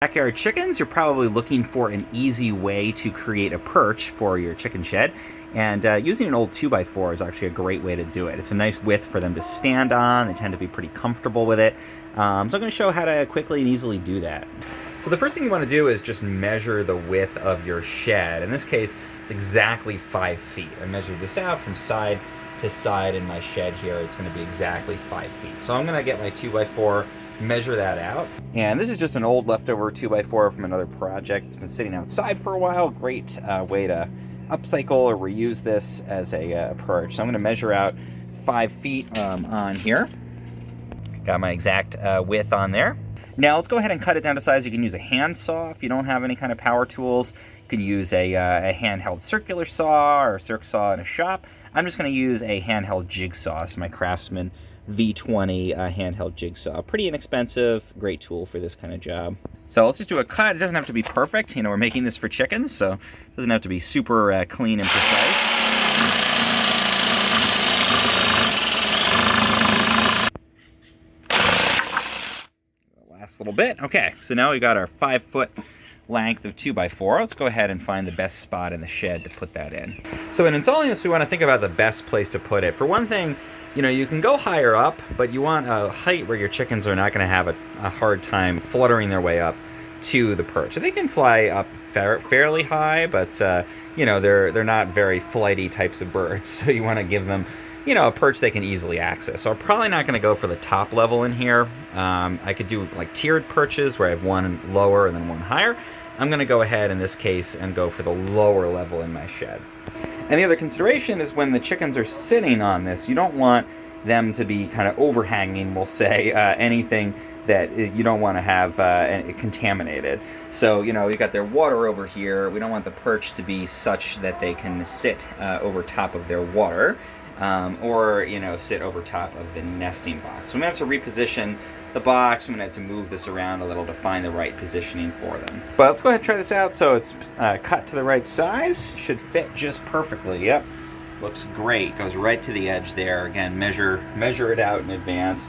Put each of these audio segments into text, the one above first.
Backyard chickens, you're probably looking for an easy way to create a perch for your chicken shed, and using an old 2x4 is actually a great way to do it. It's a nice width for them to stand on. They tend to be pretty comfortable with it. So I'm going to show how to quickly and easily do that. So the first thing you want to do is just measure the width of your shed. In this case, it's exactly 5 feet. I measured this out from side to side in my shed here. It's going to be exactly 5 feet. So I'm going to get my 2x4, measure that out. And this is just an old leftover 2x4 from another project. It's been sitting outside for a while. Great way to upcycle or reuse this as a perch. So I'm going to measure out 5 feet on here. Got my exact width on there. Now let's go ahead and cut it down to size. You can use a hand saw if you don't have any kind of power tools. You can use a handheld circular saw or a circ saw in a shop. I'm just going to use a handheld jigsaw. It's my Craftsman V20 handheld jigsaw. Pretty inexpensive, great tool for this kind of job. So let's just do a cut. It doesn't have to be perfect. You know, we're making this for chickens, so it doesn't have to be super clean and precise. Last little bit. Okay, so now we got our 5 foot length of 2x4. Let's go ahead and find the best spot in the shed to put that in. So in installing this, we want to think about the best place to put it. For one thing, you know, you can go higher up, but you want a height where your chickens are not going to have a hard time fluttering their way up to the perch. They can fly up fairly high, but you know, they're not very flighty types of birds. So you want to give them, you know, a perch they can easily access. So I'm probably not going to go for the top level in here. I could do like tiered perches where I have one lower and then one higher. I'm going to go ahead in this case and go for the lower level in my shed. And the other consideration is when the chickens are sitting on this, you don't want them to be kind of overhanging, we'll say, anything that you don't want to have contaminated. So, you know, you got their water over here. We don't want the perch to be such that they can sit over top of their water. Or, you know, sit over top of the nesting box. So I'm going to have to reposition the box. I'm going to have to move this around a little to find the right positioning for them. But let's go ahead and try this out. So it's cut to the right size. Should fit just perfectly. Yep. Looks great. Goes right to the edge there. Again, measure it out in advance.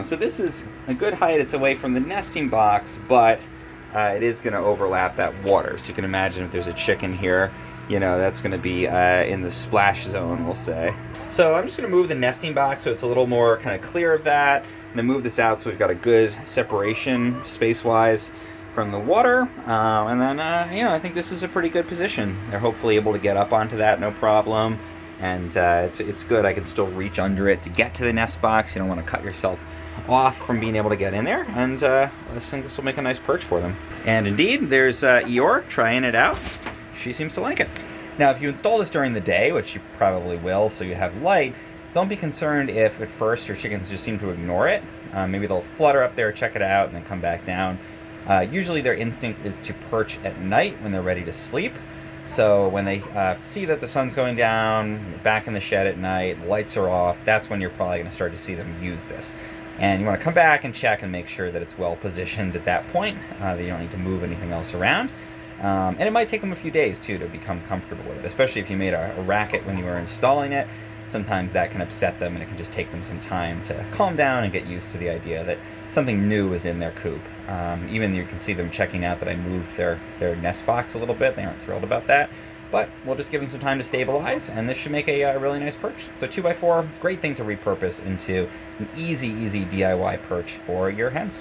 So this is a good height. It's away from the nesting box, but it is going to overlap that water. So you can imagine if there's a chicken here, you know, that's going to be in the splash zone, we'll say. So I'm just going to move the nesting box so it's a little more kind of clear of that. I'm going to move this out so we've got a good separation space-wise from the water. And then, you know, I think this is a pretty good position. They're hopefully able to get up onto that, no problem. And it's good. I can still reach under it to get to the nest box. You don't want to cut yourself off from being able to get in there. And I think this will make a nice perch for them. And indeed, there's Eeyore trying it out. She seems to like it. Now, if you install this during the day, which you probably will, so you have light, don't be concerned if at first your chickens just seem to ignore it. Maybe they'll flutter up there, check it out, and then come back down. Usually their instinct is to perch at night when they're ready to sleep. So when they see that the sun's going down, you're back in the shed at night, the lights are off, that's when you're probably going to start to see them use this. And you want to come back and check and make sure that it's well positioned at that point, that you don't need to move anything else around. And it might take them a few days, too, to become comfortable with it, especially if you made a racket when you were installing it. Sometimes that can upset them, and it can just take them some time to calm down and get used to the idea that something new is in their coop. Even you can see them checking out that I moved their nest box a little bit. They aren't thrilled about that. But we'll just give them some time to stabilize, and this should make a really nice perch. So 2x4, great thing to repurpose into an easy DIY perch for your hens.